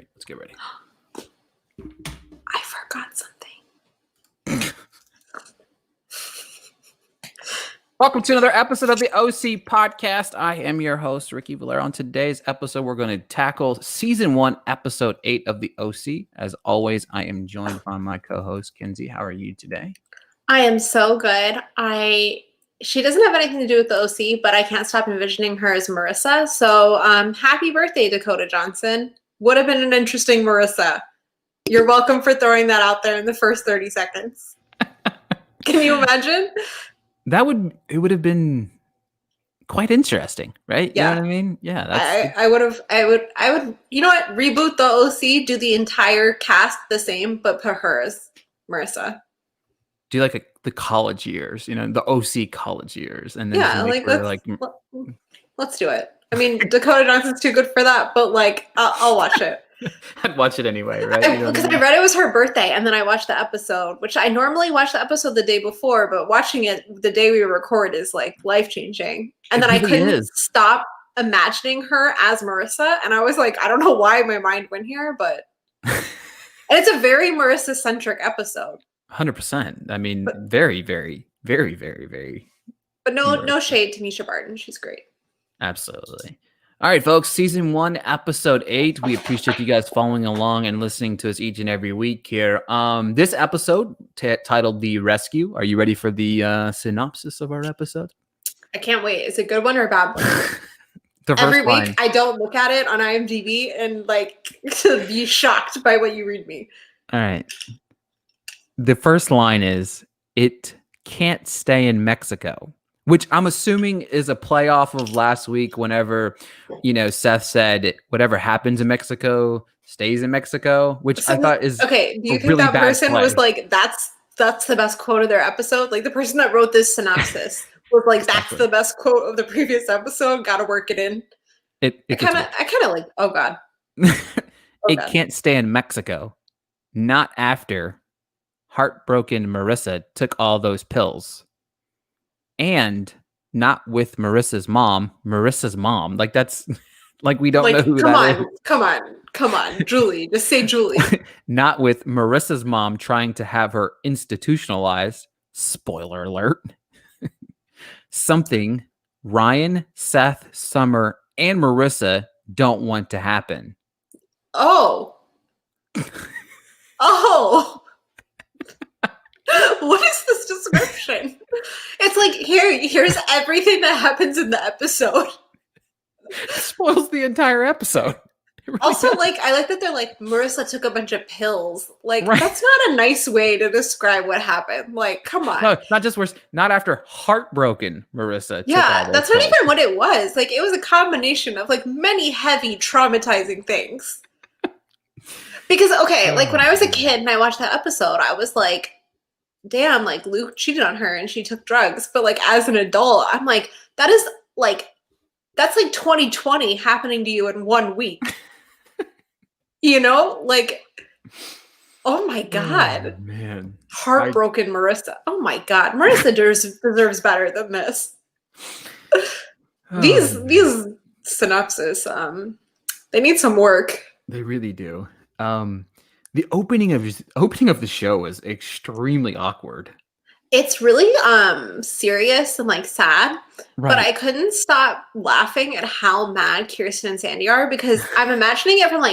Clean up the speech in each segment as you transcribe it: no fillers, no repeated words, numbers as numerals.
right, let's get ready. I forgot something. Welcome to another episode of the OC Podcast. I am your host, Ricky Valero. On today's episode, we're going to tackle Season 1, Episode 8 of the OC. As always, I am joined by my co-host, Kenzie. How are you today? I am so good. She doesn't have anything to do with the OC, but I can't stop envisioning her as Marissa. So happy birthday, Dakota Johnson. Would have been an interesting Marissa. You're welcome for throwing that out there in the first 30 seconds. Can you imagine? It would have been quite interesting, right? Yeah. You know what I mean? Yeah. I would, you know what? Reboot the OC, do the entire cast the same, but put her as Marissa. Do like the college years, the OC college years. And then let's do it. I mean, Dakota Johnson's too good for that, but I'll watch it. I'd watch it anyway, right? Because I read it was her birthday, and then I watched the episode, which I normally watch the episode the day before, but watching it the day we record is life-changing. And then I couldn't stop imagining her as Marissa, and I was like, I don't know why my mind went here, but and it's a very Marissa-centric episode. 100%. I mean, very, very, very, very, very. But no shade to Misha Barton. She's great. Absolutely. All right, folks, Season 1, Episode 8. We appreciate you guys following along and listening to us each and every week here. This episode, titled The Rescue. Are you ready for the synopsis of our episode? I can't wait. Is it a good one or a bad one? Every week, I don't look at it on IMDb and to be shocked by what you read me. All right. The first line is, "It can't stay in Mexico." Which I'm assuming is a playoff of last week whenever, Seth said whatever happens in Mexico stays in Mexico, which I thought is okay. Do you think that person was like, that's the best quote of their episode? Like the person that wrote this synopsis was like, that's the best quote of the previous episode. Got to work it in. I kind of like, oh God. It can't stay in Mexico. Not after heartbroken Marissa took all those pills. And not with Marissa's mom. Like that's we don't know who that is. Come on, Julie. Just say Julie. Not with Marissa's mom trying to have her institutionalized. Spoiler alert. Something Ryan, Seth, Summer, and Marissa don't want to happen. Oh. What is this description? It's like, here's everything that happens in the episode. It spoils the entire episode. Really also, does. I like that they're like, Marissa took a bunch of pills. Right. That's not a nice way to describe what happened. Come on. No, not just worse. Not after heartbroken Marissa. Yeah, that's not even what it was. It was a combination of many heavy, traumatizing things. Because, when I was a kid and I watched that episode, I was like, damn, Luke cheated on her and she took drugs. But as an adult, I'm like, that's 2020 happening to you in 1 week. Oh my God. Oh, man. Heartbroken Marissa. Oh my God. Marissa deserves better than this. These synopsis, they need some work. They really do. The opening of the show is extremely awkward. It's really serious and sad, right. But I couldn't stop laughing at how mad Kirsten and Sandy are because I'm imagining it from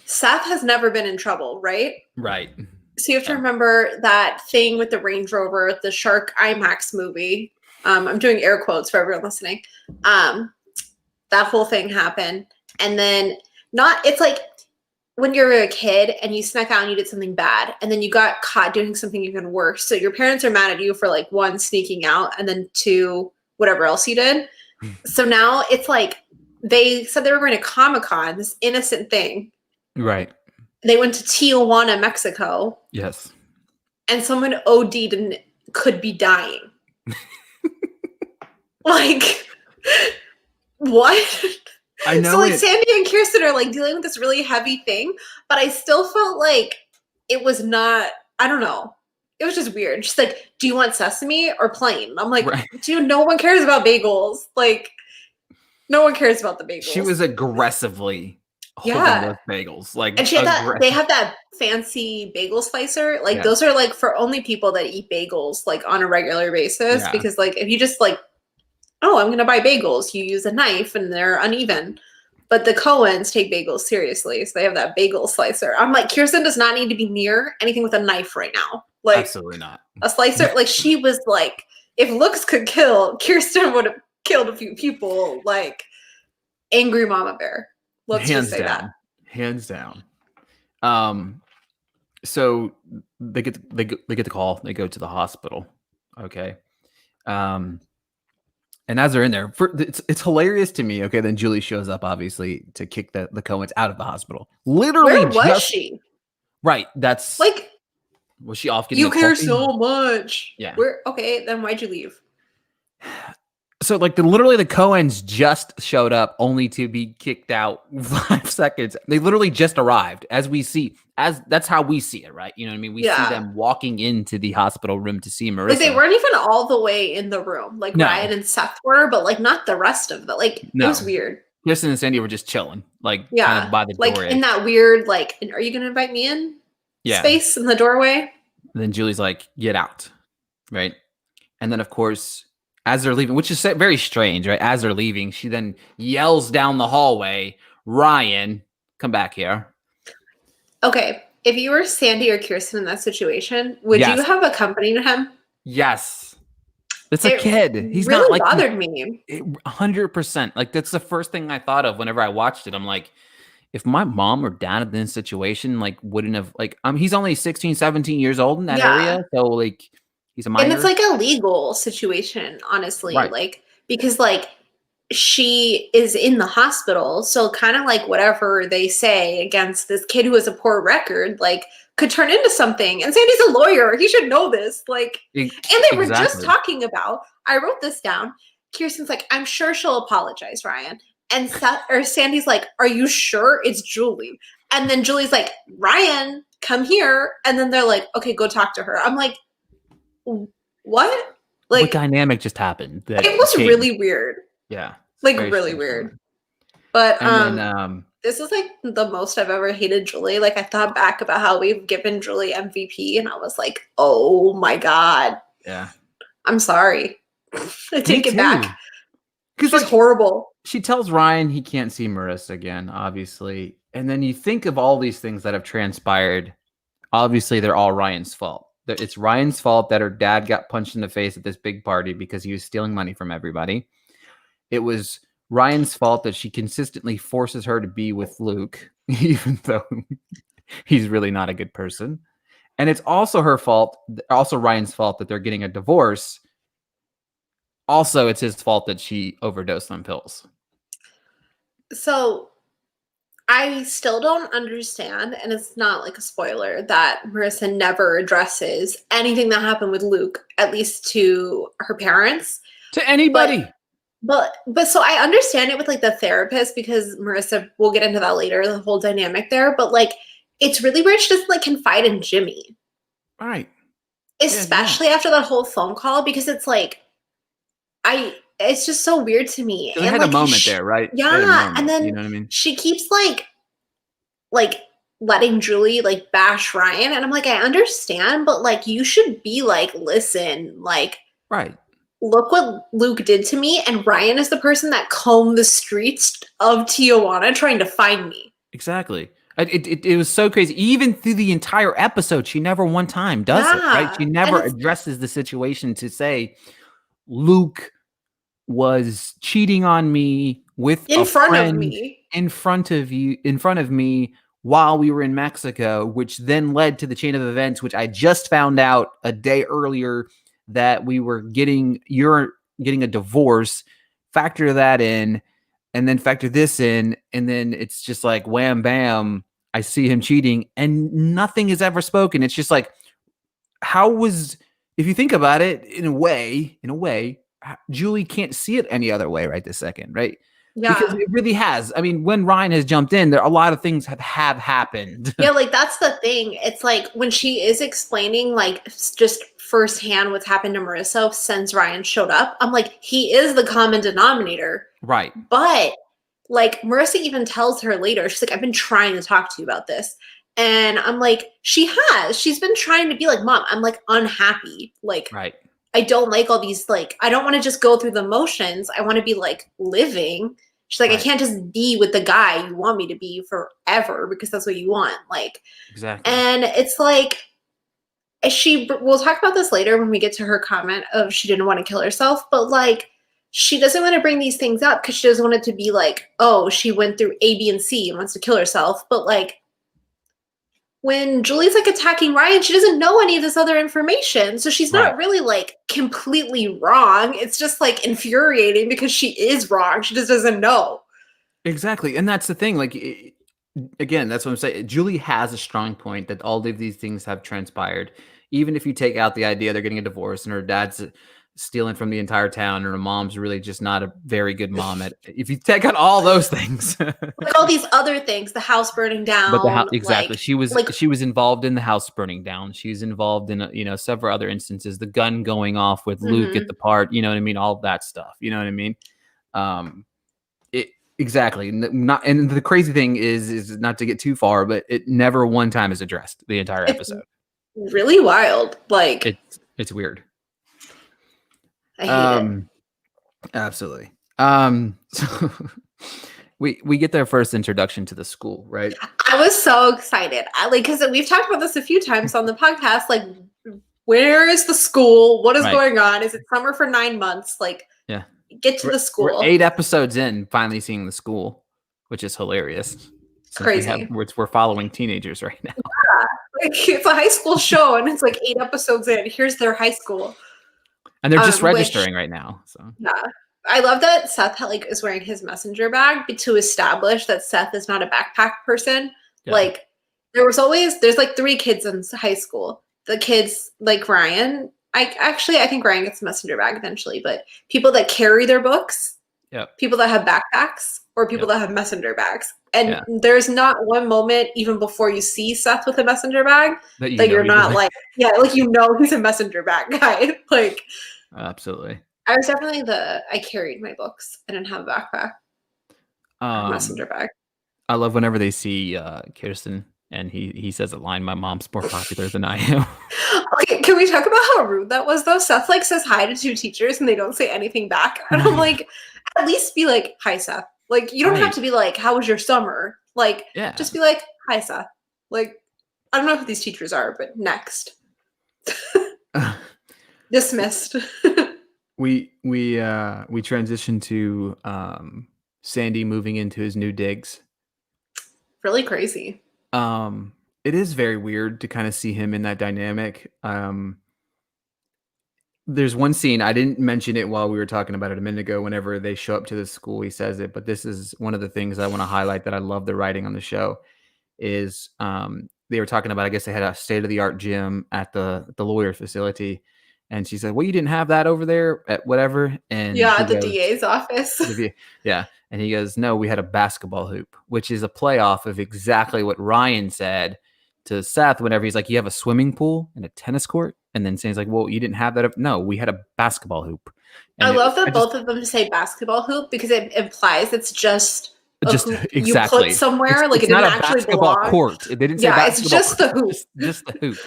Seth has never been in trouble, right? Right. So you have to remember that thing with the Range Rover, the Shark IMAX movie. I'm doing air quotes for everyone listening. That whole thing happened, and then it's when you're a kid and you snuck out and you did something bad and then you got caught doing something even worse. So your parents are mad at you for one, sneaking out, and then two, whatever else you did. So now it's they said they were going to Comic-Con, this innocent thing. Right. They went to Tijuana, Mexico. Yes. And someone OD'd and could be dying. What? I know. So Sandy and Kirsten are dealing with this really heavy thing, but I still felt it was not, I don't know. It was just weird. She's like, do you want sesame or plain? I'm like, right. Dude, no one cares about bagels. No one cares about the bagels. She was aggressively holding those bagels. Like, and she had that. They have that fancy bagel slicer. Like those are like for only people that eat bagels like on a regular basis. Because like if you just like, oh, I'm gonna buy bagels, you use a knife and they're uneven. But the Coens take bagels seriously, so they have that bagel slicer. I'm like, Kirsten does not need to be near anything with a knife right now. Like, absolutely not. A slicer, like she was like, if looks could kill, Kirsten would have killed a few people. Like, angry mama bear. Let's just say that. Hands down. So they get the call. They go to the hospital. Okay. And as they're in there, it's hilarious to me. Okay, then Julie shows up, obviously, to kick the Coens out of the hospital. Literally, where was she? Right, that's like, was she off getting? You care so much. Yeah. Okay? Then why'd you leave? So, like, literally, the Coens just showed up, only to be kicked out 5 seconds. They literally just arrived, as we see. That's how we see it, right? You know what I mean? We see them walking into the hospital room to see Marissa. Like, they weren't even all the way in the room. Like, Ryan and Seth were, but like not the rest of them. Like, it was weird. Kristen and Sandy were just chilling, like, kind of by the doorway. Like, in that weird, like, are you going to invite me in? Space in the doorway. And then Julie's like, get out, right? And then, of course, as they're leaving, which is very strange, right? As they're leaving, she then yells down the hallway, Ryan, come back here. Okay. If you were Sandy or Kirsten in that situation, would you have accompanied him? Yes. It's a kid. He's really not like bothered me. 100%. Like, that's the first thing I thought of whenever I watched it. I'm like, if my mom or dad in this situation, like, wouldn't have, like, he's only 16, 17 years old in that area. So, like, he's a minor. And it's like a legal situation, honestly. Right. Like, because, like, she is in the hospital. So kind of like whatever they say against this kid who has a poor record, like, could turn into something. And Sandy's a lawyer. He should know this. Like, and they were just talking about, I wrote this down. Kirsten's like, I'm sure she'll apologize, Ryan. And Sandy's like, are you sure it's Julie? And then Julie's like, Ryan, come here. And then they're like, okay, go talk to her. I'm like, what? Like, what dynamic just happened? It was really weird. Yeah. Like, really weird. But this is like the most I've ever hated Julie. Like, I thought back about how we've given Julie MVP and I was like, oh my God. Yeah. I'm sorry. I take it back. Because it's horrible. She tells Ryan he can't see Marissa again, obviously. And then you think of all these things that have transpired. Obviously, they're all Ryan's fault. It's Ryan's fault that her dad got punched in the face at this big party because he was stealing money from everybody. It was Ryan's fault that she consistently forces her to be with Luke, even though he's really not a good person. And it's also her fault, also Ryan's fault that they're getting a divorce. Also, it's his fault that she overdosed on pills. So I still don't understand, and it's not like a spoiler, that Marissa never addresses anything that happened with Luke, at least to her parents. To anybody. But so I understand it with like the therapist, because Marissa, we'll get into that later, the whole dynamic there. But like, it's really weird she doesn't like confide in Jimmy. Right. Especially after that whole phone call, because it's like, it's just so weird to me. They had like, a moment there, right? Yeah. And then, you know what I mean? She keeps like letting Julie like bash Ryan. And I'm like, I understand, but like, you should be like, listen, like, right. Look what Luke did to me, and Ryan is the person that combed the streets of Tijuana trying to find me. Exactly. It was so crazy. Even through the entire episode, she never one time does it, right? She never addresses the situation to say, Luke was cheating on me with in front of me while we were in Mexico, which then led to the chain of events, which I just found out a day earlier that you're getting a divorce. Factor that in, and then factor this in, and then it's just like wham bam, I see him cheating and nothing is ever spoken. It's just like, if you think about it, in a way, Julie can't see it any other way right this second, right? Yeah. Because it really has. I mean, when Ryan has jumped in, a lot of things have happened. Yeah, like that's the thing. It's like when she is explaining like just firsthand what's happened to Marissa since Ryan showed up, I'm like, he is the common denominator. Right. But like Marissa even tells her later, she's like, I've been trying to talk to you about this. And I'm like, she's been trying to be like, Mom, I'm like unhappy. Like, Right. I don't like all these, like, I don't want to just go through the motions. I want to be like living. She's like, Right. I can't just be with the guy you want me to be forever because that's what you want. Like, Exactly. and it's like, we'll talk about this later when we get to her comment of she didn't want to kill herself, but like, she doesn't want to bring these things up because she doesn't want it to be like, oh, she went through A, B, and C and wants to kill herself. But like, when Julie's like attacking Ryan, she doesn't know any of this other information. So she's not really like completely wrong. It's just like infuriating because she is wrong. She just doesn't know. Exactly. And that's the thing. Like, again, that's what I'm saying. Julie has a strong point that all of these things have transpired. Even if you take out the idea they're getting a divorce and her dad's stealing from the entire town and her mom's really just not a very good mom if you take out all those things. Like all these other things, the house burning down. But exactly. Like, she was involved in the house burning down. She was involved in, several other instances, the gun going off with Luke at the part, you know what I mean? All of that stuff. You know what I mean? Exactly. And the crazy thing is not to get too far, but it never one time is addressed the entire episode. Really wild. Like it's weird. I hate it. Absolutely. So we get their first introduction to the school, right? I was so excited. Because we've talked about this a few times on the podcast. Like, where is the school? What is going on? Is it summer for 9 months? Like, yeah, get to the school. We're 8 episodes in, finally seeing the school, which is hilarious. It's crazy. We're following teenagers right now. Yeah, like it's a high school show, and it's like 8 episodes in. Here's their high school. And they're just registering right now. So yeah, I love that Seth is wearing his messenger bag to establish that Seth is not a backpack person. Yeah. Like there's like 3 kids in high school. The kids like Ryan. I think Ryan gets a messenger bag eventually, but people that carry their books, people that have backpacks, or people that have messenger bags. And there's not one moment, even before you see Seth with a messenger bag, that you're not like, he's a messenger bag guy. Like, absolutely. I was definitely I carried my books. I didn't have a backpack. Messenger bag. I love whenever they see Kirsten and he says a line, my mom's more popular than I am. Okay, can we talk about how rude that was though? Seth says hi to 2 teachers and they don't say anything back. And I'm like, at least be like, hi Seth. Like, you don't have to be like, how was your summer? Like, just be like, hi Seth. Like, I don't know who these teachers are, but next. Dismissed. We transition to Sandy moving into his new digs. Really crazy. It is very weird to kind of see him in that dynamic. There's one scene, I didn't mention it while we were talking about it a minute ago. Whenever they show up to the school, he says it, but this is one of the things I want to highlight that I love the writing on the show is they were talking about, I guess they had a state-of-the-art gym at the lawyer facility. And she said, well, you didn't have that over there at whatever. And at the DA's office. Yeah. And he goes, no, we had a basketball hoop, which is a playoff of exactly what Ryan said to Seth whenever he's like, you have a swimming pool and a tennis court. And then Sandy's like, well, you didn't have that. No, we had a basketball hoop. And I love that both of them say basketball hoop because it implies it's just exactly you put somewhere. Like, it didn't actually belong. Court. They didn't say basketball it's just court. the hoop. Just the hoop.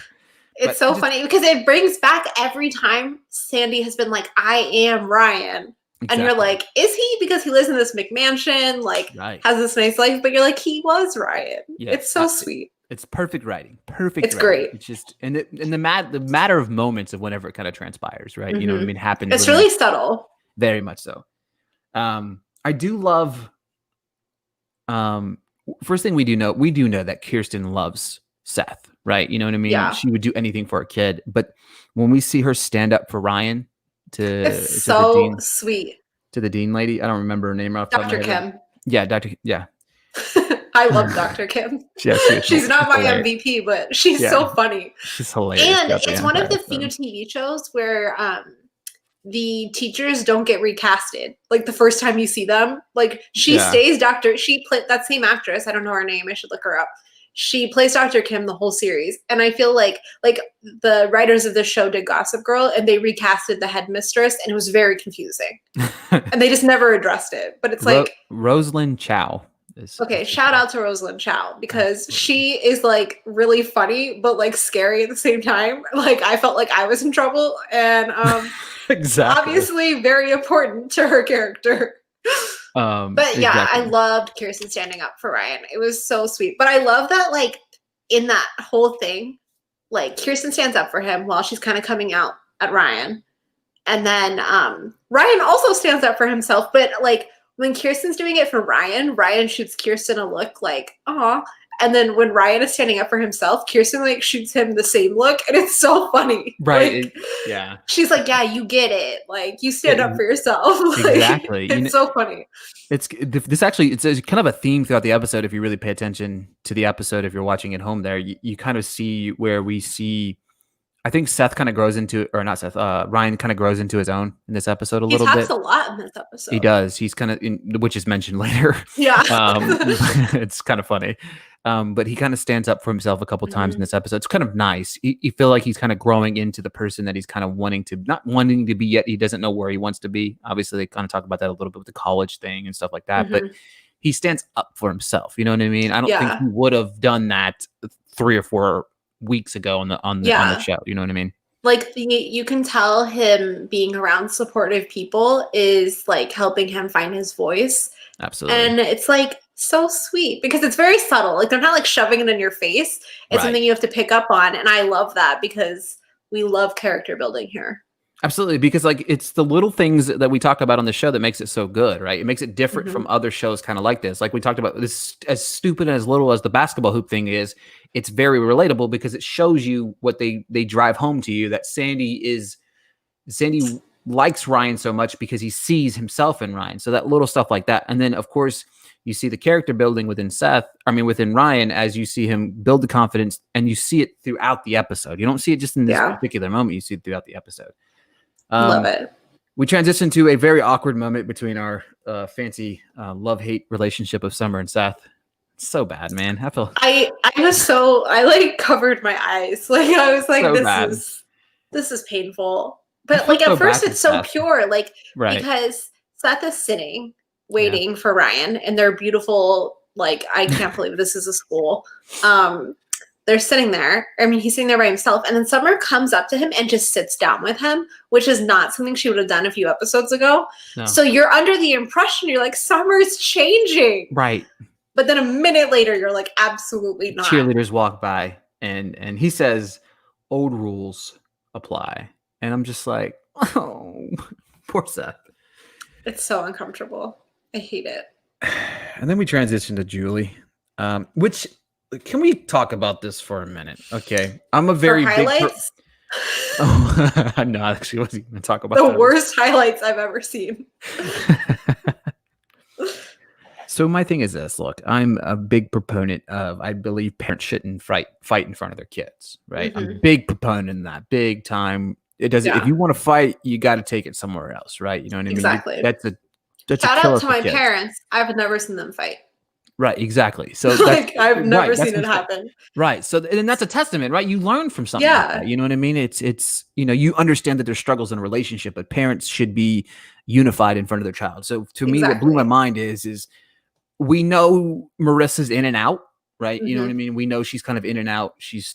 It's so funny because it brings back every time Sandy has been like, I am Ryan. Exactly. And you're like, is he? Because he lives in this McMansion, like has this nice life, but you're like, he was Ryan. Yeah, it's so sweet. It's perfect writing. Perfect. It's great. It's just the matter of moments of whenever it kind of transpires, right? Mm-hmm. You know what I mean? Happens. It's really subtle. Very much so. I do love. First thing we do know that Kirsten loves Seth, right? You know what I mean? Yeah. She would do anything for a kid. But when we see her stand up for Ryan it's so the dean, sweet. To the dean lady. I don't remember her name off the top of my head. Kim. Yeah, Dr. Yeah. I love Dr. Kim. She's not my MVP, but she's so funny. She's hilarious. And it's one of the few TV shows where the teachers don't get recasted. Like the first time you see them, like she stays she played that same actress. I don't know her name. I should look her up. she plays Dr. Kim the whole series. And I feel like the writers of the show did Gossip Girl and they recasted the headmistress and it was very confusing. And they just never addressed it. But it's like Rosalind Chow. Okay, shout out to Rosalind Chow because she is like really funny but like scary at the same time. Like I felt like I was in trouble and exactly. Obviously very important to her character. But yeah, exactly. I loved Kirsten standing up for Ryan. It was so sweet. But I love that like in that whole thing, like Kirsten stands up for him while she's kind of coming out at Ryan. And then Ryan also stands up for himself, but like when Kirsten's doing it for Ryan shoots Kirsten a look like, aw. And then when Ryan is standing up for himself, Kirsten like shoots him the same look. And it's so funny. Right. Like, yeah. She's like, yeah, you get it. Like you stand up for yourself. Like, exactly. It's so funny. It's kind of a theme throughout the episode. If you really pay attention to the episode, if you're watching at home there, you kind of see where we see, I think Seth kind of grows into, or not Seth, Ryan kind of grows into his own in this episode a little bit. He talks a lot in this episode. He does. He's kind of, which is mentioned later. Yeah. It's kind of funny. But he kind of stands up for himself a couple times in this episode. It's kind of nice. You feel like he's kind of growing into the person that he's kind of not wanting to be yet. He doesn't know where he wants to be. Obviously, they kind of talk about that a little bit with the college thing and stuff like that. But he stands up for himself. You know what I mean? I don't think he would have done that 3 or 4 weeks ago on the show. You know what I mean? Like you can tell him being around supportive people is like helping him find his voice. Absolutely. And it's like so sweet because it's very subtle. Like they're not like shoving it in your face. It's something you have to pick up on. And I love that because we love character building here. Absolutely, because like it's the little things that we talk about on the show that makes it so good, right? It makes it different from other shows kind of like this. Like we talked about this, as stupid and as little as the basketball hoop thing is, it's very relatable because it shows you what they drive home to you, that Sandy likes Ryan so much because he sees himself in Ryan. So that little stuff like that. And then of course you see the character building within Ryan as you see him build the confidence, and you see it throughout the episode. You don't see it just in this particular moment, you see it throughout the episode. Love it. We transitioned to a very awkward moment between our fancy love-hate relationship of Summer and Seth. It's so bad, man. I like covered my eyes. Like I was like, so this is painful. But like at first it's so Seth. Pure, like because Seth is sitting waiting for Ryan and they're beautiful. Like I can't believe this is a school. They're sitting there. I mean, he's sitting there by himself. And then Summer comes up to him and just sits down with him, which is not something she would have done a few episodes ago. No. So you're under the impression, you're like, Summer's changing. Right. But then a minute later, you're like, absolutely not. Cheerleaders walk by and he says, old rules apply. And I'm just like, oh, poor Seth. It's so uncomfortable. I hate it. And then we transition to Julie, which... Can we talk about this for a minute? Okay. I'm a very big highlights. No, actually, I wasn't going to talk about the worst highlights I've ever seen. So my thing is this. Look, I'm a big proponent of, I believe parents shouldn't fight in front of their kids, right? I'm a big proponent in that, big time. It doesn't. If you want to fight, you got to take it somewhere else, right? You know what I mean? Exactly. That's shout out to my parents. I've never seen them fight. Right, exactly. So like I've never seen it happen. Right. So and that's a testament, right? You learn from something like that. You know what I mean? It's you understand that there's struggles in a relationship, but parents should be unified in front of their child. So to me, what blew my mind is we know Marissa's in and out, right? You know what I mean? We know she's kind of in and out. She's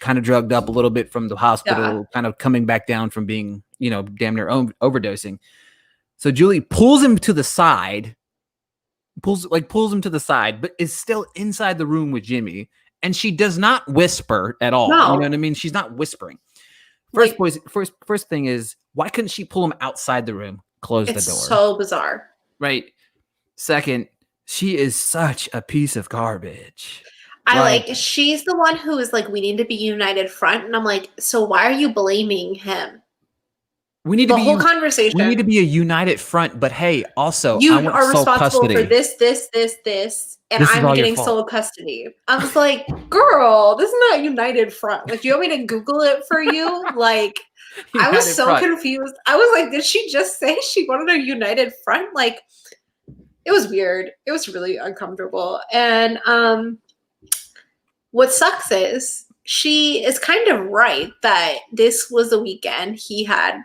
kind of drugged up a little bit from the hospital, kind of coming back down from being, damn near overdosing. So Julie pulls him to the side. Pulls him to the side, but is still inside the room with Jimmy, and she does not whisper at all. No. You know what I mean? She's not whispering. First thing is, why couldn't she pull him outside the room, close the door? It's so bizarre. Right. Second, she is such a piece of garbage. She's the one who is like, we need to be united front, and I'm like, so why are you blaming him? We need whole conversation. We need to be a united front, but hey, also you I want are sole responsible custody. for this, and I'm getting sole custody. I was like, girl, this is not united front. Like, do you want me to Google it for you? Like, I was so confused. I was like, did she just say she wanted a united front? Like, it was weird. It was really uncomfortable. And what sucks is she is kind of right that this was the weekend he had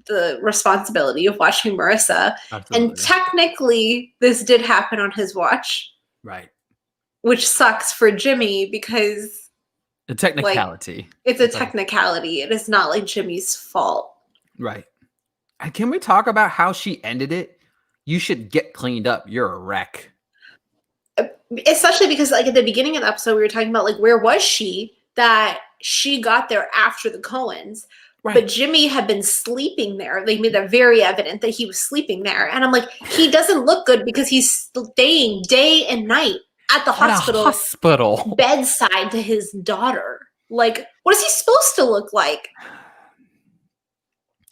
the responsibility of watching Marissa. Absolutely. And technically, this did happen on his watch. Right. Which sucks for Jimmy because the technicality. Like, it's a technicality. It is not like Jimmy's fault. Right. And can we talk about how she ended it? You should get cleaned up. You're a wreck. Especially because like at the beginning of the episode, we were talking about like where was she that she got there after the Coens. Right. But Jimmy had been sleeping there. They made that very evident that he was sleeping there. And I'm like, he doesn't look good because he's staying day and night at the hospital bedside to his daughter. Like, what is he supposed to look like?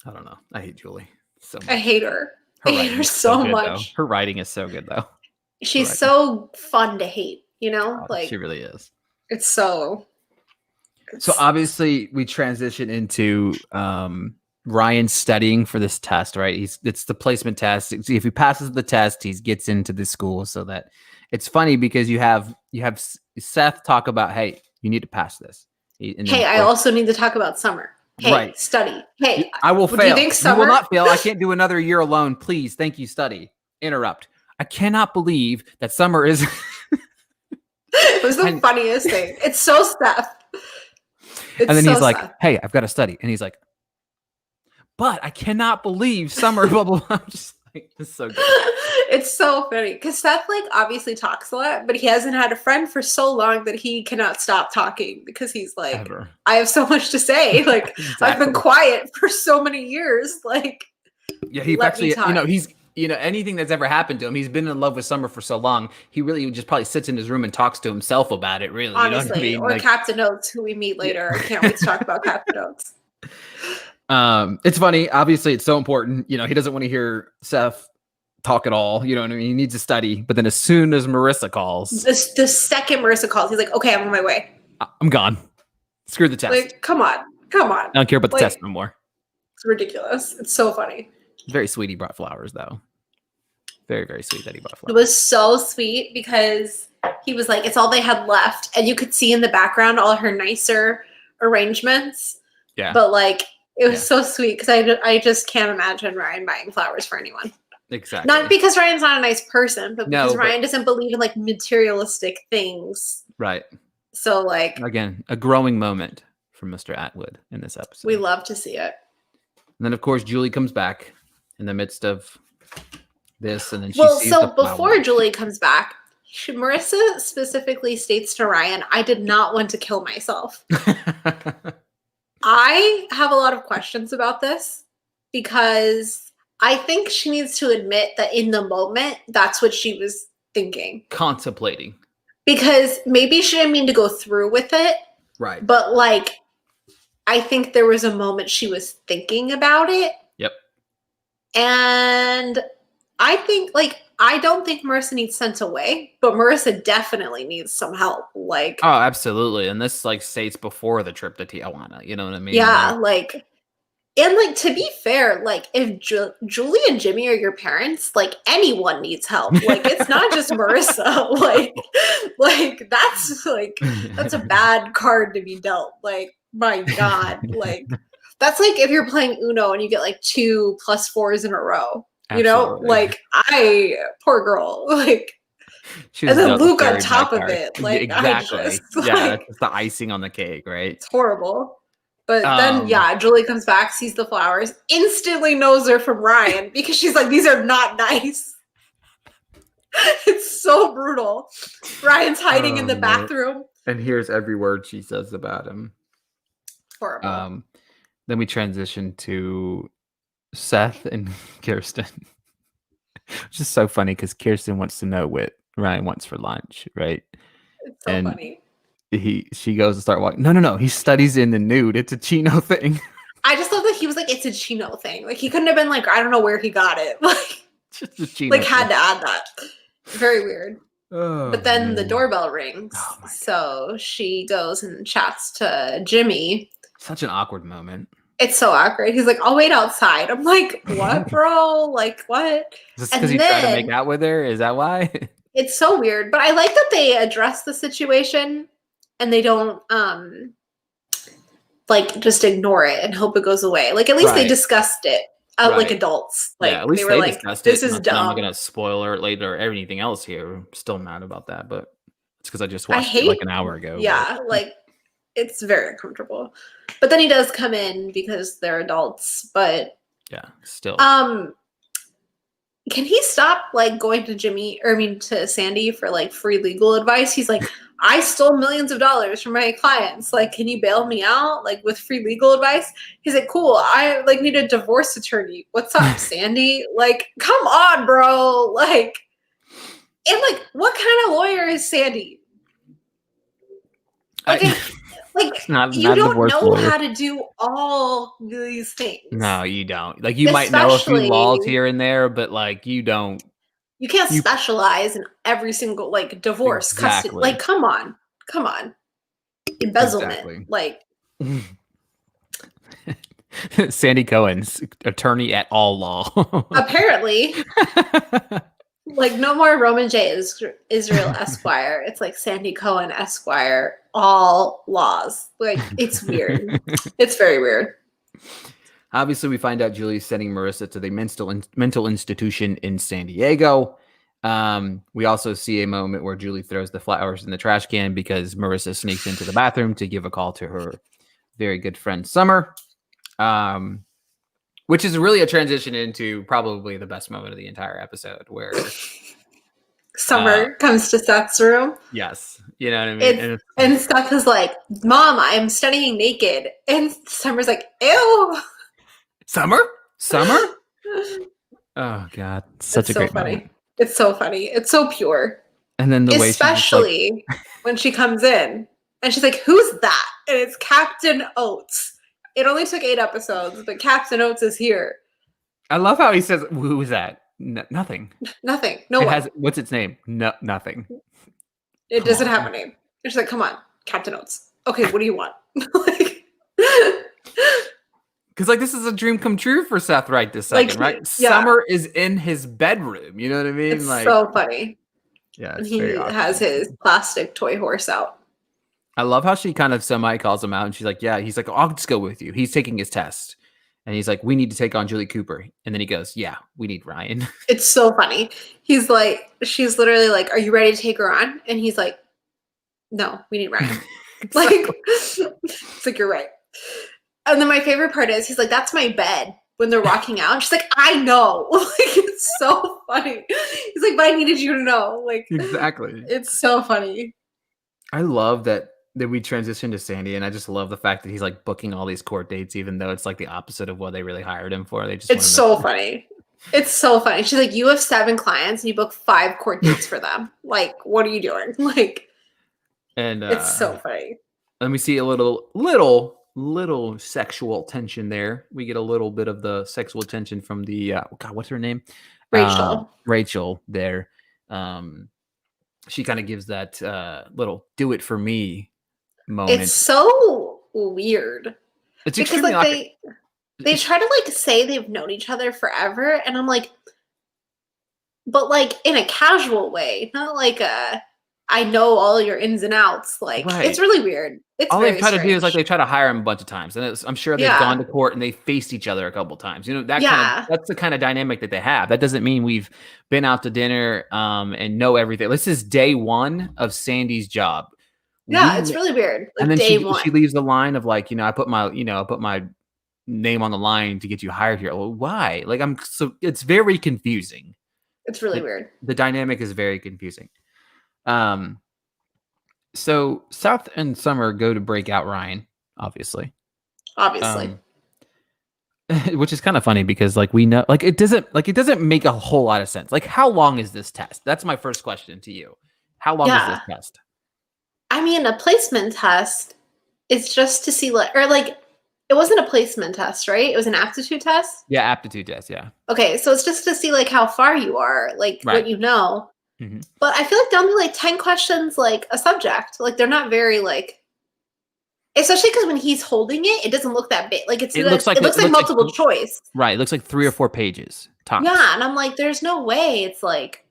I don't know. I hate Julie so much. I hate her. I hate her so much. Though. Her writing is so good, though. She's so fun to hate, you know? God, like she really is. It's so obviously we transition into Ryan studying for this test, right? It's the placement test. If he passes the test, he gets into the school. So that it's funny because you have Seth talk about, hey, you need to pass this. I also need to talk about Summer. Hey, right. Study. Hey, I will fail. Do you think Summer? You will not fail. I can't do another year alone. Please, thank you. Study. Interrupt. I cannot believe that Summer is. It was the funniest thing. It's so Seth. And then he's like, hey, I've got to study. And he's like, but I cannot believe Summer, blah, blah, blah. I'm just like, this is so good. It's so funny because Seth, like, obviously talks a lot, but he hasn't had a friend for so long that he cannot stop talking because he's like, Ever. I have so much to say. Like, exactly. I've been quiet for so many years. Like, yeah, he actually, he's, anything that's ever happened to him, he's been in love with Summer for so long, he really just probably sits in his room and talks to himself about it, really. Honestly, you know what I mean? Or like, Captain Oates, who we meet later. I can't wait to talk about Captain Oates. It's funny. Obviously, it's so important. He doesn't want to hear Seth talk at all. You know what I mean? He needs to study. But then as soon as Marissa calls. The second Marissa calls, he's like, okay, I'm on my way. I'm gone. Screw the test. Like, come on. I don't care about the test no more. It's ridiculous. It's so funny. Very sweet he brought flowers, though. Very, very sweet that he brought flowers. It was so sweet because he was like, it's all they had left. And you could see in the background all her nicer arrangements. Yeah. But like, it was so sweet because I just can't imagine Ryan buying flowers for anyone. Exactly. Not because Ryan's not a nice person, but because Ryan doesn't believe in like materialistic things. Right. So like. Again, a growing moment for Mr. Atwood in this episode. We love to see it. And then, of course, Julie comes back in the midst of this, and then she sees the before Julie comes back, Marissa specifically states to Ryan, I did not want to kill myself. I have a lot of questions about this because I think she needs to admit that in the moment, that's what she was thinking. Contemplating. Because maybe she didn't mean to go through with it. Right. But like, I think there was a moment she was thinking about it. Yep. And I think, like, I don't think Marissa needs sent away, but Marissa definitely needs some help. Like, oh, absolutely. And this, like, states before the trip to Tijuana. You know what I mean? Yeah, like, and like, to be fair, like, if Julie and Jimmy are your parents, like, anyone needs help. Like, it's not just Marissa. Like that's a bad card to be dealt. Like, my God, like, that's like if you're playing Uno and you get like 2 +4s in a row. Absolutely. Like, poor girl, like, and then Luke on top of it, like, exactly. It's the icing on the cake, right? It's horrible. But then, Julie comes back, sees the flowers, instantly knows they're from Ryan because she's like, these are not nice. It's so brutal. Ryan's hiding in the bathroom. And here's every word she says about him. Horrible. Then we transition to Seth and Kirsten. Which is so funny because Kirsten wants to know what Ryan wants for lunch, right? It's so funny. She goes to start walking. No. He studies in the nude. It's a Chino thing. I just love that he was like, it's a Chino thing. Like, he couldn't have been like, I don't know where he got it. Like, just a Chino thing. Had to add that. Very weird. Oh, but then the doorbell rings. So she goes and chats to Jimmy. Such an awkward moment. It's so awkward. He's like, I'll wait outside. I'm like, what, bro? Like, what? Is this because you tried to make out with her? Is that why? It's so weird. But I like that they address the situation and they don't like just ignore it and hope it goes away. Like at least they discussed it like adults. Like at least they were like, discussed this it. is dumb. I'm not gonna spoil it later or anything else here. I'm still mad about that, but it's because I just watched it like an hour ago. Yeah, like it's very uncomfortable. But then he does come in because they're adults. But yeah, still. Can he stop like going to to Sandy for like free legal advice? He's like, I stole millions of dollars from my clients. Like, can you bail me out like with free legal advice? He's like, cool. I like need a divorce attorney. What's up, Sandy? Like, come on, bro. Like, and like, what kind of lawyer is Sandy? Like, you don't know how to do all these things. No, you don't. Like, you might know a few laws here and there, but like, you don't. You can't specialize in every single like divorce, custody. Like, come on, embezzlement. Like, Sandy Cohen's attorney at all law. Apparently. Like, no more Roman J. Israel Esquire. It's like Sandy Cohen Esquire, all laws. Like, it's weird. It's very weird. Obviously, we find out Julie's sending Marissa to the mental institution in San Diego. We also see a moment where Julie throws the flowers in the trash can because Marissa sneaks into the bathroom to give a call to her very good friend Summer. Which is really a transition into probably the best moment of the entire episode, where Summer comes to Seth's room. Yes, you know what I mean. And Seth is like, "Mom, I'm studying naked," and Summer's like, "Ew." Summer. Oh God, such a great moment. It's so funny. It's so pure. And then the way, especially when she comes in and she's like, "Who's that?" And it's Captain Oates. It only took 8 episodes, but Captain Oates is here. I love how he says, "Who is that?" Nothing. Nothing. No one. What's its name? No, nothing. It doesn't have a name. And she's like, "Come on, Captain Oates. Okay, what do you want?" Like, because like this is a dream come true for Seth right this second, right? Yeah. Summer is in his bedroom. You know what I mean? It's like, so funny. Yeah, he has his plastic toy horse out. I love how she kind of semi calls him out, and she's like, "Yeah." He's like, "I'll just go with you." He's taking his test, and he's like, "We need to take on Julie Cooper," and then he goes, "Yeah, we need Ryan." It's so funny. He's like, she's literally like, "Are you ready to take her on?" And he's like, "No, we need Ryan." Like, it's like, you're right. And then my favorite part is he's like, "That's my bed." When they're walking out, and she's like, "I know." Like, it's so funny. He's like, "But I needed you to know." Like, exactly. It's so funny. I love that we transition to Sandy, and I just love the fact that he's like booking all these court dates, even though it's like the opposite of what they really hired him for. It's so funny. It's so funny. She's like, "You have 7 clients and you book 5 court dates for them. Like, what are you doing?" Like, and it's so funny. Let me see a little sexual tension there. We get a little bit of the sexual tension from the what's her name? Rachel there. She kind of gives that little "do it for me" moment. It's so weird. It's because like they try to like say they've known each other forever, and I'm like, but like in a casual way, not like I know all your ins and outs. Like, It's really weird. It's all they try to do is like they try to hire him a bunch of times, and I'm sure they've gone to court and they faced each other a couple times. You know that's the kind of dynamic that they have. That doesn't mean we've been out to dinner and know everything. This is day 1 of Sandy's job. Yeah, it's really weird. Like, and then she leaves the line of like, I put my name on the line to get you hired here. Well, why? Like, it's very confusing. It's really weird. The dynamic is very confusing. So Seth and Summer go to break out Ryan, obviously, which is kind of funny because like we know, like it doesn't make a whole lot of sense. Like, how long is this test? That's my first question to you. How long is this test? I mean, a placement test is just to see it wasn't a placement test, right? It was an aptitude test. Yeah, aptitude test. Yeah. Okay, so it's just to see like how far you are, like what you know. Mm-hmm. But I feel like they'll be like 10 questions, like a subject. Like, they're not very like, especially because when he's holding it, it doesn't look that big. Like, it looks like multiple choice. Right. It looks like 3 or 4 pages. Tops. Yeah. And I'm like, there's no way. It's like,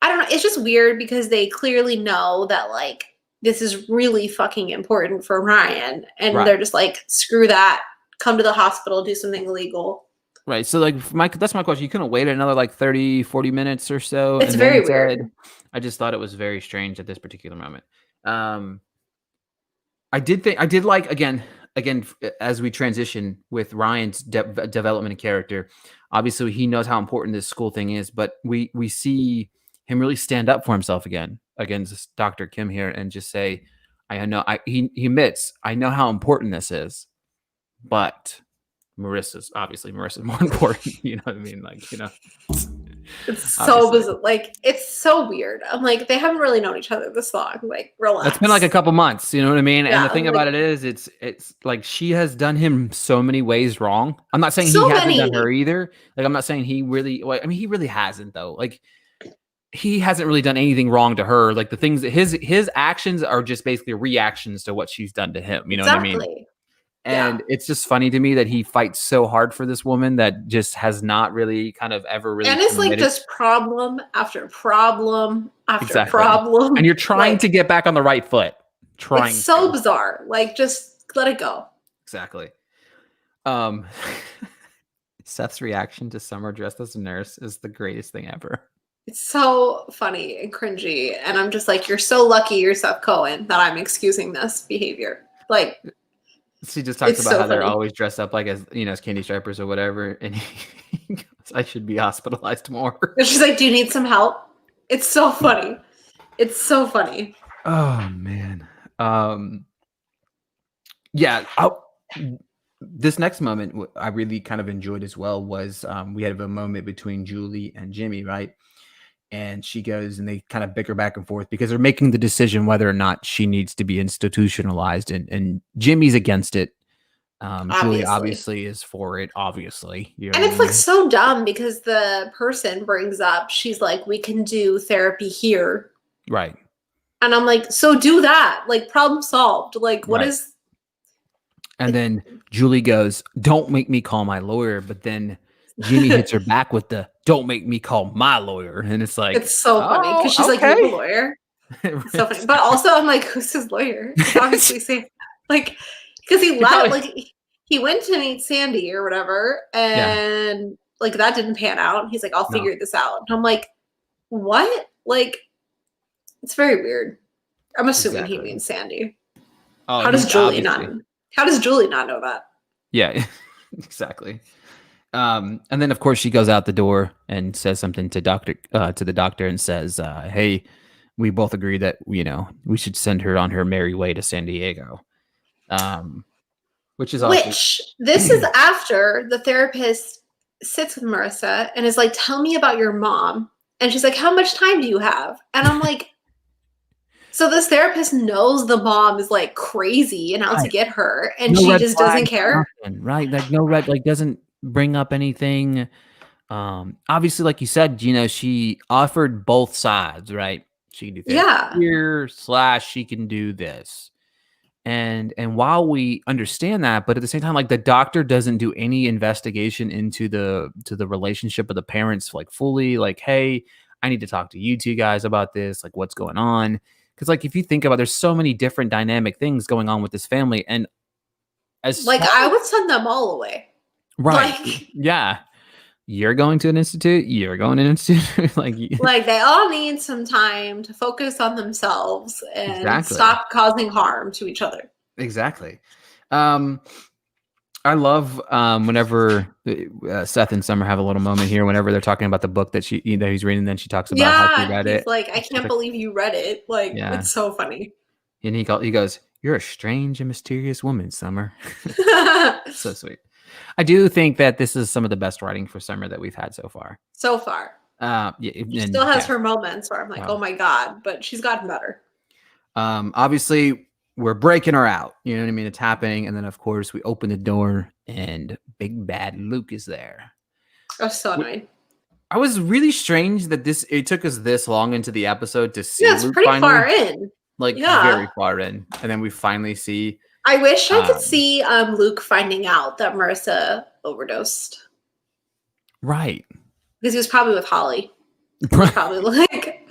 I don't know. It's just weird because they clearly know that like this is really fucking important for Ryan. And Right. they're just like, screw that. Come to the hospital, do something illegal. Right. So like that's my question. You couldn't wait another like 30, 40 minutes or so. It's and very then weird. I just thought it was very strange at this particular moment. I did like again as we transition with Ryan's development and character. Obviously, he knows how important this school thing is, but we see him really stand up for himself again against Dr. Kim here and just say, he admits, I know how important this is, but Marissa's more important. You know what I mean? Like, It's so bizarre. Like, it's so weird. I'm like, they haven't really known each other this long. Like, relax. It's been like a couple months. You know what I mean? Yeah, and the thing about it is, it's like she has done him so many ways wrong. I'm not saying So he hasn't many. done her either. Like, I'm not saying he really. Like, I mean, he really hasn't though. Like, he hasn't really done anything wrong to her. Like the things that his actions are just basically reactions to what she's done to him. You know what I mean? And it's just funny to me that he fights so hard for this woman that just has not really kind of ever really. And it's like just problem after problem after problem. And you're trying to get back on the right foot. It's so bizarre. Like, just let it go. Exactly. Seth's reaction to Summer dressed as a nurse is the greatest thing ever. It's so funny and cringy. And I'm just like, you're so lucky you're Seth Cohen that I'm excusing this behavior. Like, she just talks about how they're always dressed up like as candy stripers or whatever. And he goes, I should be hospitalized more. And she's like, do you need some help? It's so funny. It's so funny. Oh, man. Yeah. This next moment I really kind of enjoyed as well was we had a moment between Julie and Jimmy, right? And she goes and they kind of bicker back and forth because they're making the decision whether or not she needs to be institutionalized. And Jimmy's against it. Julie obviously is for it, obviously. And it's like so dumb because the person brings up, she's like, we can do therapy here. Right. And I'm like, so do that. Like, problem solved. Like, what is. And then Julie goes, don't make me call my lawyer. But then Jimmy hits her back with the don't make me call my lawyer. And it's like, it's so funny because she's like, you're a lawyer. It's so funny. But also, I'm like, who's his lawyer? Obviously, say, like, because he went to meet Sandy or whatever. And like, that didn't pan out. He's like, I'll figure this out. And I'm like, what? Like, it's very weird. I'm assuming he means Sandy. Oh, How does Julie not know that? Yeah, exactly. And then of course she goes out the door and says something to the doctor and says, hey, we both agree that, we should send her on her merry way to San Diego. Which is awesome. This is after the therapist sits with Marissa and is like, tell me about your mom. And she's like, how much time do you have? And I'm like, so this therapist knows the mom is like crazy and out to get her, and she just doesn't care. Right. Like doesn't bring up anything. Obviously, like you said, she offered both sides, right? She can do here / she can do this. And while we understand that, but at the same time, like the doctor doesn't do any investigation into the relationship of the parents, like fully, like, hey, I need to talk to you two guys about this, like what's going on. Because like if you think about it, there's so many different dynamic things going on with this family. And I would send them all away. Right. Yeah. You're going to an institute. You're going to an institute. like they all need some time to focus on themselves and stop causing harm to each other. Exactly. I love whenever Seth and Summer have a little moment here. Whenever they're talking about the book that he's reading, then she talks about how she read it. Like, I can't believe you read it. Like, it's so funny. And he goes, "You're a strange and mysterious woman, Summer." So sweet. I do think that this is some of the best writing for Summer that we've had so far. She still has her moments where I'm like, oh my God, but she's gotten better. Obviously, we're breaking her out. You know what I mean? It's happening. And then, of course, we open the door and big bad Luke is there. I was so annoyed. I was really strange that it took us this long into the episode to see Luke pretty finally. Far in. Very far in. And then we finally see. I wish I could see Luke finding out that Marissa overdosed. Right. Because he was probably with Holly. Probably like.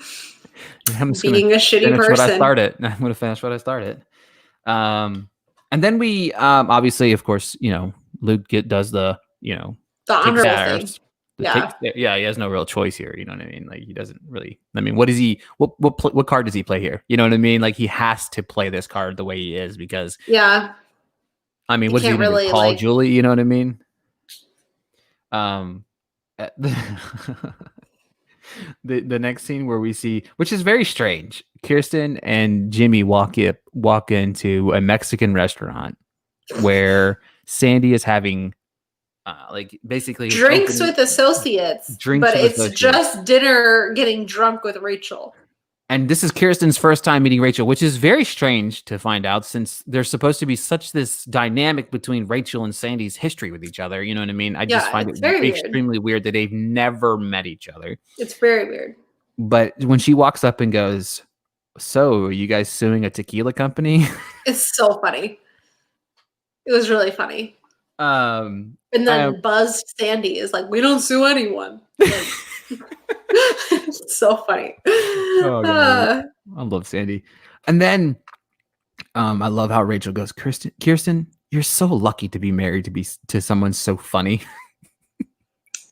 I'm just being a shitty finish what I person. started. I'm going to finish what I started. And then we obviously, of course, Luke does the The takes honorable theirs. thing. Yeah. He has no real choice here. You know what I mean? Like he doesn't really. I mean, what is he? What card does he play here? You know what I mean? Like he has to play this card the way he is because. Yeah. I mean, You what does he can't do? really, Call like- Julie? You know what I mean? The next scene where we see, which is very strange, Kirsten and Jimmy walk into a Mexican restaurant where Sandy is having like basically his Drinks opening- with associates, Drinks but with it's associates. just dinner getting drunk with Rachel. And this is Kirsten's first time meeting Rachel, which is very strange to find out since there's supposed to be such this dynamic between Rachel and Sandy's history with each other. You know what I mean? I just find it extremely weird that they've never met each other. It's very weird. But when she walks up and goes, "So, are you guys suing a tequila company?" It's so funny. It was really funny. And then buzzed Sandy is like, "We don't sue anyone." Like, it's so funny. Oh, God. I love Sandy. And then I love how Rachel goes, Kirsten, you're so lucky to be married to someone so funny.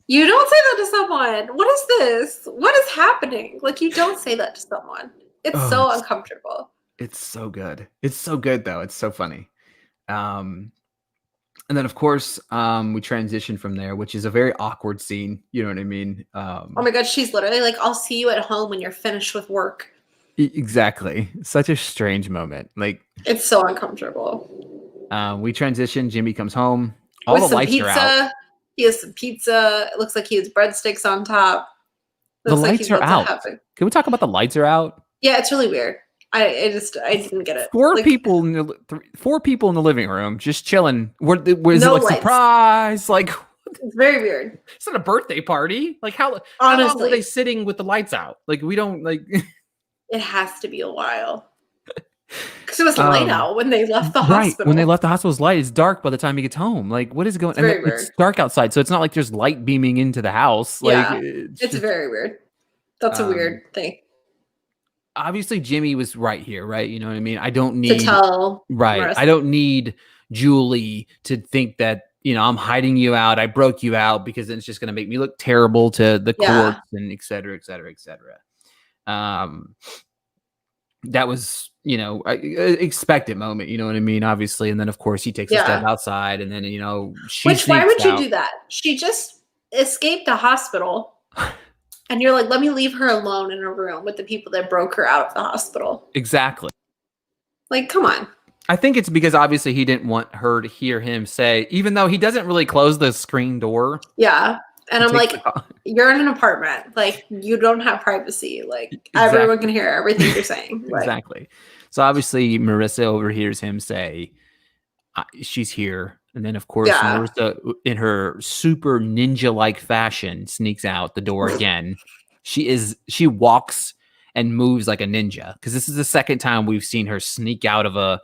You don't say that to someone. What is this? What is happening? Like, you don't say that to someone. It's so uncomfortable. It's so good. It's so good, though. It's so funny. And then, of course, we transition from there, which is a very awkward scene. You know what I mean? Oh my God, she's literally like, "I'll see you at home when you're finished with work." Exactly. Such a strange moment. Like, it's so uncomfortable. We transition. Jimmy comes home. All with the lights are out. He has some pizza. It looks like he has breadsticks on top. The lights are out. Can we talk about the lights are out? Yeah, it's really weird. I didn't get it. Four people in the living room just chilling. Was it like surprise? Like, it's very weird. It's not a birthday party. Like how long were they sitting with the lights out? Like we don't like. It has to be a while. Because it was light out when they left the hospital. Right. When they left the hospital, it's light. It's dark by the time he gets home. Like, what is going on? It's dark outside, so it's not like there's light beaming into the house. Like, yeah, it's very weird. That's a weird thing. Obviously, Jimmy was right here, right? You know what I mean? I don't need to tell. Right. I don't need Julie to think that, I'm hiding you out. I broke you out because it's just going to make me look terrible to the courts and et cetera, et cetera, et cetera. That was, expected moment, you know what I mean? Obviously. And then, of course, he takes a step outside and then, why would you do that? She just escaped the hospital. And you're like, let me leave her alone in a room with the people that broke her out of the hospital. Exactly. Like, come on. I think it's because obviously he didn't want her to hear him say, even though he doesn't really close the screen door. Yeah. And I'm like, you're in an apartment. Like, you don't have privacy. Like, everyone can hear everything you're saying. Like, exactly. So obviously Marissa overhears him say, she's here. And then, of course, Marissa, in her super ninja-like fashion, sneaks out the door again. She walks and moves like a ninja because this is the second time we've seen her sneak out of a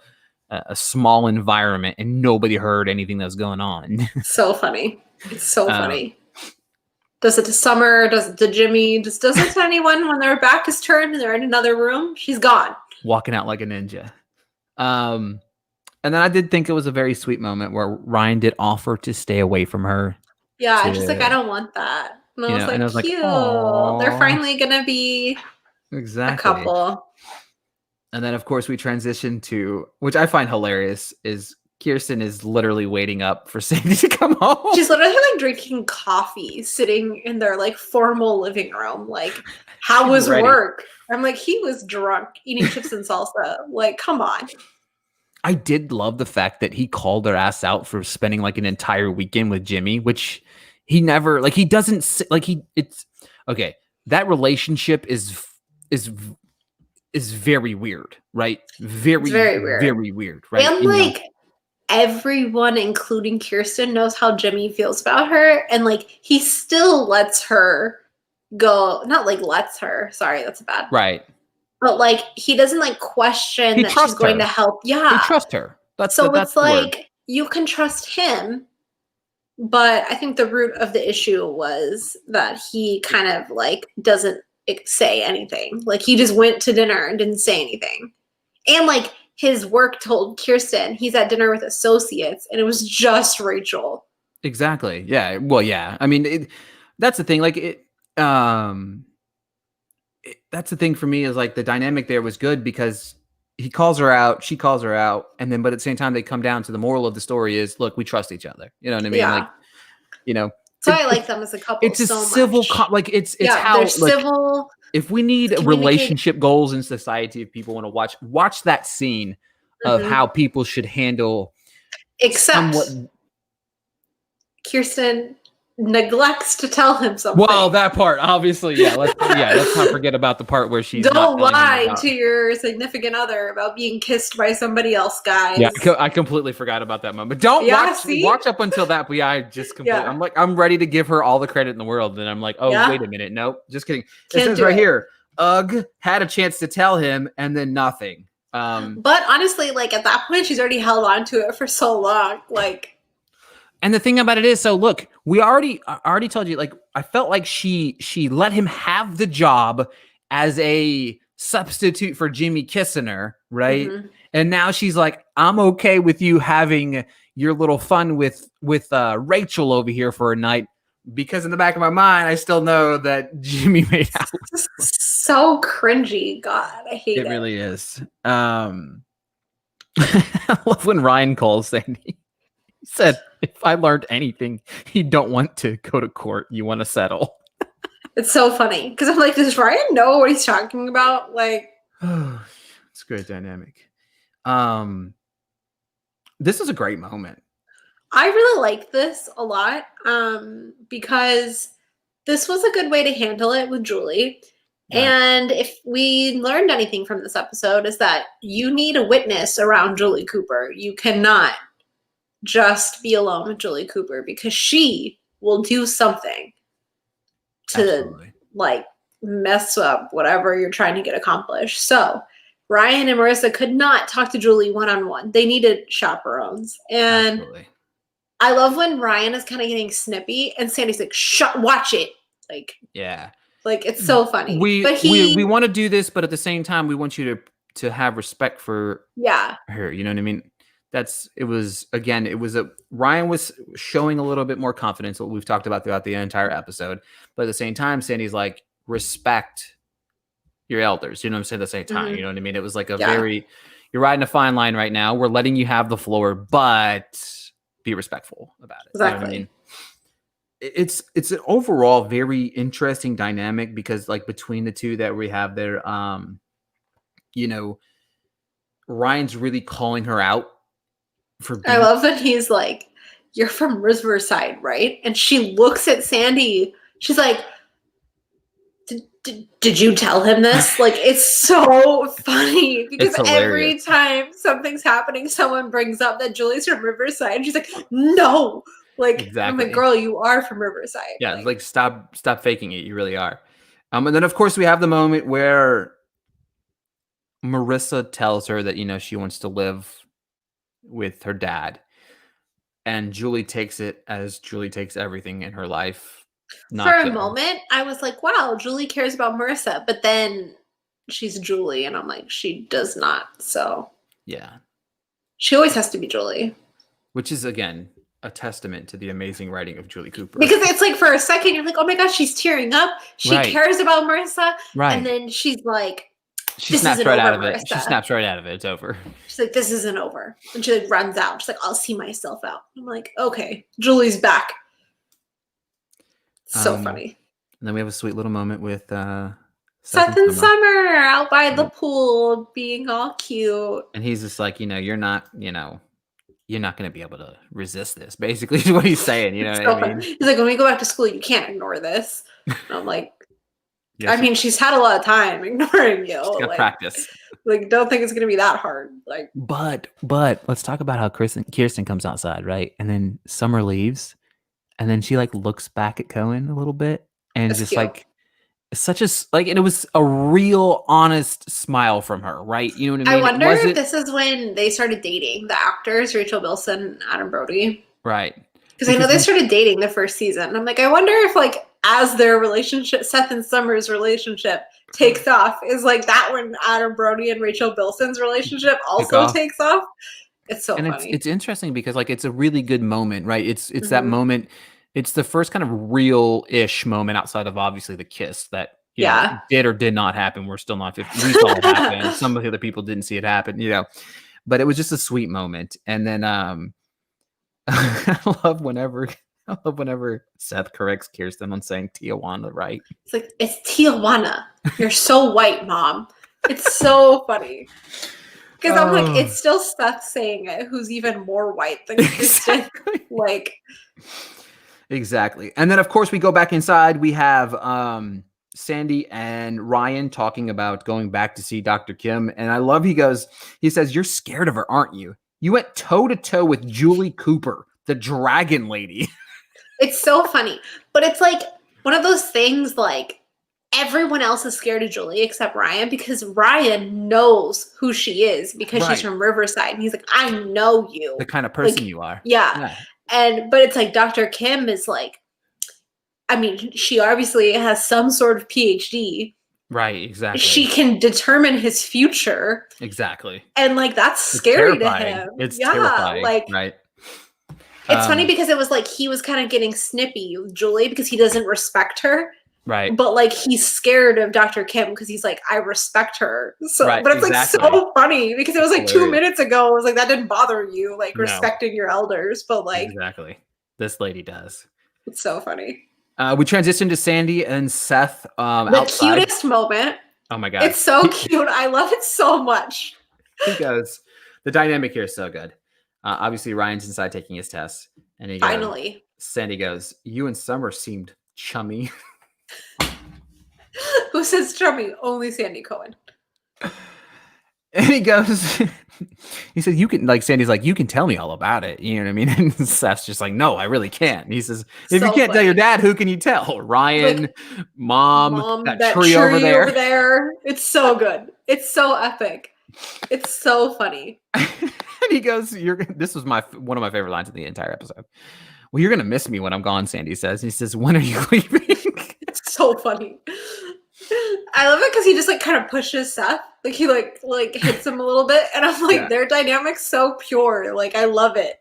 small environment and nobody heard anything that was going on. So funny. It's so funny. Does it to Summer? Does it to Jimmy? Just does it to anyone when their back is turned and they're in another room? She's gone. Walking out like a ninja. And then I did think it was a very sweet moment where Ryan did offer to stay away from her. Yeah, she's like, I don't want that. And I was like, cute. They're finally going to be a couple. And then, of course, we transition to, which I find hilarious, is Kirsten is literally waiting up for Sandy to come home. She's literally like drinking coffee, sitting in their like formal living room. Like, how was work? I'm like, he was drunk, eating chips and salsa. Like, come on. I did love the fact that he called their ass out for spending like an entire weekend with Jimmy, which he never, like, he doesn't, like, it's okay. That relationship is very weird, right? Very weird. Very weird, right? And like everyone, including Kirsten, knows how Jimmy feels about her. And like, he still lets her go, not like lets her, sorry, that's bad. Right. But like, he doesn't like question that she's going to help. Yeah. He trusts her. That's it's like, you can trust him. But I think the root of the issue was that he kind of like doesn't say anything. Like, he just went to dinner and didn't say anything. And like, his work told Kirsten he's at dinner with associates, and it was just Rachel. Exactly. Yeah. Well, yeah. I mean, that's the thing. Like that's the thing for me is like the dynamic there was good because he calls her out, she calls her out, and then but at the same time they come down to the moral of the story is, look, we trust each other. You know what I mean? Yeah. Like, you know. So I like them as a couple. It's a so civil, much. like it's how they're like, civil. If we need relationship goals in society, if people want to watch that scene of how people should handle. Except Kirsten neglects to tell him something. Well, that part, obviously, yeah. Let's not forget about the part where she's don't lie to your significant other about being kissed by somebody else, guys. Yeah, I completely forgot about that moment. Don't watch up until that. But yeah, I just completely. I'm ready to give her all the credit in the world, and I'm like, oh, wait a minute, nope, just kidding. It says right here, Ugh had a chance to tell him, and then nothing. But honestly, like at that point, she's already held on to it for so long, like. And the thing about it is, so look, I already told you, like, I felt like she let him have the job as a substitute for Jimmy kissing her, right? And now she's like, I'm okay with you having your little fun with Rachel over here for a night, because in the back of my mind, I still know that Jimmy made out. So cringy. God, I hate it. It really is. I love when Ryan calls Sandy. He said, if I learned anything, you don't want to go to court. You want to settle. It's so funny because I'm like, does Ryan know what he's talking about? Like, it's a great dynamic. This is a great moment. I really like this a lot because this was a good way to handle it with Julie. Right. And if we learned anything from this episode is that you need a witness around Julie Cooper. You cannot just be alone with Julie Cooper because she will do something to like mess up whatever you're trying to get accomplished. So Ryan and Marissa could not talk to Julie one-on-one. They needed chaperones. And I love when Ryan is kind of getting snippy and Sandy's like, watch it. Like, yeah, like it's so funny. We want to do this, but at the same time, we want you to have respect for her. You know what I mean? Ryan was showing a little bit more confidence, what we've talked about throughout the entire episode. But at the same time, Sandy's like, respect your elders. You know what I'm saying? At the same time, you know what I mean? It was like you're riding a fine line right now. We're letting you have the floor, but be respectful about it. Exactly. You know what I mean? It's an overall very interesting dynamic because like between the two that we have there, Ryan's really calling her out. I love that he's like, you're from Riverside, right? And she looks at Sandy. She's like, did you tell him this? Like, it's so funny because every time something's happening, someone brings up that Julie's from Riverside. And she's like, no. Like, exactly. I'm like, girl, you are from Riverside. Yeah, like stop faking it. You really are. And then, of course, we have the moment where Marissa tells her that, she wants to live with her dad, and Julie takes it as Julie takes everything in her life. For a moment, I was like, wow, Julie cares about Marissa, but then she's Julie, and I'm like, she does not. So yeah, she always has to be Julie, which is again a testament to the amazing writing of Julie Cooper. Because it's like for a second you're like, oh my gosh, she's tearing up. She cares about Marissa, and then she's like. She snaps right out of it. She snaps right out of it. It's over. She's like, this isn't over. And she like runs out. She's like, I'll see myself out. I'm like, okay, Julie's back. So funny. And then we have a sweet little moment with Seth and Summer out by the pool being all cute. And he's just like, you're not going to be able to resist this. Basically is what he's saying. You know what I mean? He's like, when we go back to school, you can't ignore this. And I'm like, yes. I mean, she's had a lot of time ignoring you. She's got practice. Like, don't think it's gonna be that hard. Like, but let's talk about how Kirsten comes outside, right? And then Summer leaves, and then she like looks back at Cohen a little bit, and that's just cute. Like such a and it was a real honest smile from her, right? You know what I mean? I wonder if this is when they started dating, the actors Rachel Bilson and Adam Brody, right? Because I know they started dating the first season. I'm like, I wonder if like as their relationship, Seth and Summer's relationship takes off, is like that when Adam Brody and Rachel Bilson's relationship also takes off. It's so funny. It's interesting because like it's a really good moment, right? It's that moment. It's the first kind of real-ish moment outside of obviously the kiss that you know, did or did not happen. We're still not 50. We saw it happen. Some of the other people didn't see it happen, you know. But it was just a sweet moment. And then I love whenever Seth corrects Kirsten on saying Tijuana, right? It's like, it's Tijuana. You're so white, Mom. It's so funny. Because I'm like, it's still Seth saying it, who's even more white than Kirsten. Like, exactly. And then, of course, we go back inside. We have Sandy and Ryan talking about going back to see Dr. Kim. And I love, he says, you're scared of her, aren't you? You went toe-to-toe with Julie Cooper, the dragon lady. It's so funny. But it's like one of those things like everyone else is scared of Julie except Ryan because Ryan knows who she is because she's from Riverside. And he's like, I know you. The kind of person you are. Yeah. But it's like Dr. Kim is like, I mean, she obviously has some sort of PhD. Right, exactly. She can determine his future. Exactly. And like that's scary to him. It's terrifying. Like right. It's funny because it was like he was kind of getting snippy with Julie because he doesn't respect her. Right. But like he's scared of Dr. Kim because he's like, I respect her. So but it's like so funny because it was like 2 minutes ago. It was like that didn't bother you, like respecting your elders. But like exactly. This lady does. It's so funny. We transition to Sandy and Seth the outside. Cutest moment. Oh my God. It's so cute. I love it so much. Because the dynamic here is so good. Obviously, Ryan's inside taking his test. And he finally. Sandy goes, you and Summer seemed chummy. Who says chummy? Only Sandy Cohen. And he goes, he said, you can, like, Sandy's like, you can tell me all about it. You know what I mean? And Seth's just like, no, I really can't. And he says, if you can't tell your dad, who can you tell? Ryan, like, mom, that tree over there. It's so good. It's so epic. It's so funny. And he goes, this was one of my favorite lines of the entire episode. Well, you're going to miss me when I'm gone, Sandy says. And he says, when are you leaving? It's so funny. I love it because he just like kind of pushes Seth. Like he like hits him a little bit. And I'm like, their dynamic's so pure. Like I love it.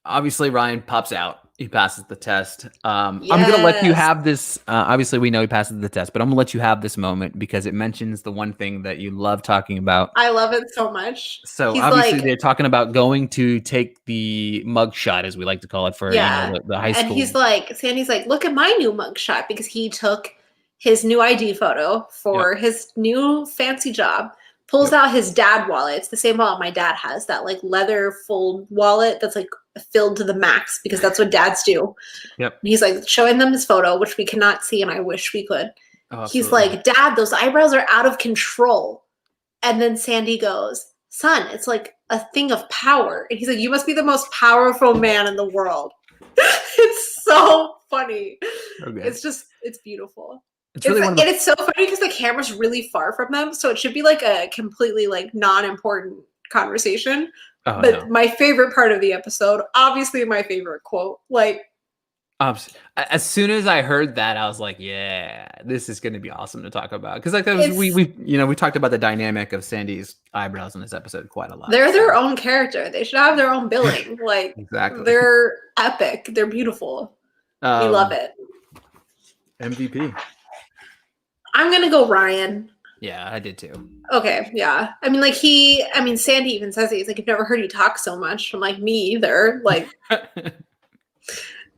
Obviously, Ryan pops out. He passes the test. I'm going to let you have this. Obviously, we know he passes the test, but I'm going to let you have this moment because it mentions the one thing that you love talking about. I love it so much. So he's obviously they're talking about going to take the mug shot, as we like to call it, for the high school. And he's like, Sandy's like, look at my new mug shot because he took his new ID photo for his new fancy job. Pulls out his dad wallet. It's the same wallet my dad has, that like leather fold wallet that's like filled to the max because that's what dads do. Yep. And he's like showing them his photo, which we cannot see, and I wish we could. Oh, he's like, Dad, those eyebrows are out of control. And then Sandy goes, son, it's like a thing of power. And he's like, you must be the most powerful man in the world. It's so funny. Okay. It's beautiful. It's so funny because the camera's really far from them, so it should be like a completely like non-important conversation. But my favorite part of the episode, obviously my favorite quote, like as soon as I heard that, I was like, yeah, this is going to be awesome to talk about. Because like that was, we talked about the dynamic of Sandy's eyebrows in this episode quite a lot. They're their own character. They should have their own billing. Like exactly. They're epic. They're beautiful. We love it. MVP. I'm going to go Ryan. Yeah, I did too. Okay, yeah. I mean, Sandy even says it. He's like, I've never heard you talk so much. I'm like, me either. Like,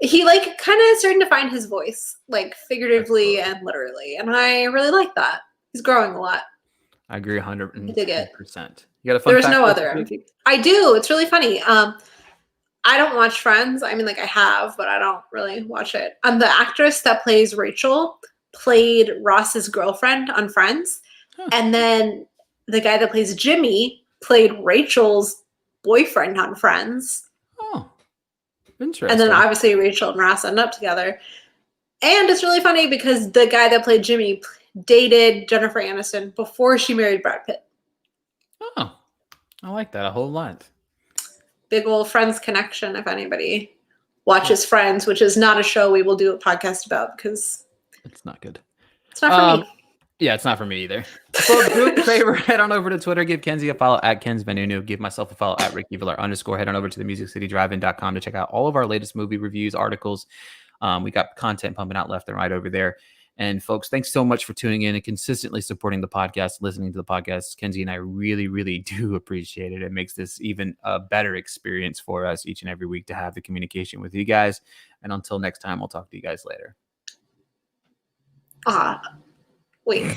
he like kind of starting to find his voice, like figuratively and literally. And I really like that. He's growing a lot. I agree 100%. I dig it. You got a fun There's fact no other MVP. I do. It's really funny. I don't watch Friends. I mean, like I have, but I don't really watch it. The actress that plays Rachel played Ross's girlfriend on Friends. Huh. And then the guy that plays Jimmy played Rachel's boyfriend on Friends. Oh, interesting. And then obviously Rachel and Ross end up together. And it's really funny because the guy that played Jimmy dated Jennifer Aniston before she married Brad Pitt. Oh, I like that a whole lot. Big old Friends connection, if anybody watches Friends, which is not a show we will do a podcast about because it's not good. It's not for me. Yeah, it's not for me either. So do us a favor, head on over to Twitter, give Kenzie a follow at Ken's Vanunu, give myself a follow at Ricky Villar _. Head on over to the musiccitydrivein.com to check out all of our latest movie reviews, articles. We got content pumping out left and right over there. And folks, thanks so much for tuning in and consistently supporting the podcast, listening to the podcast. Kenzie and I really, really do appreciate it. It makes this even a better experience for us each and every week to have the communication with you guys. And until next time, we'll talk to you guys later. Wait.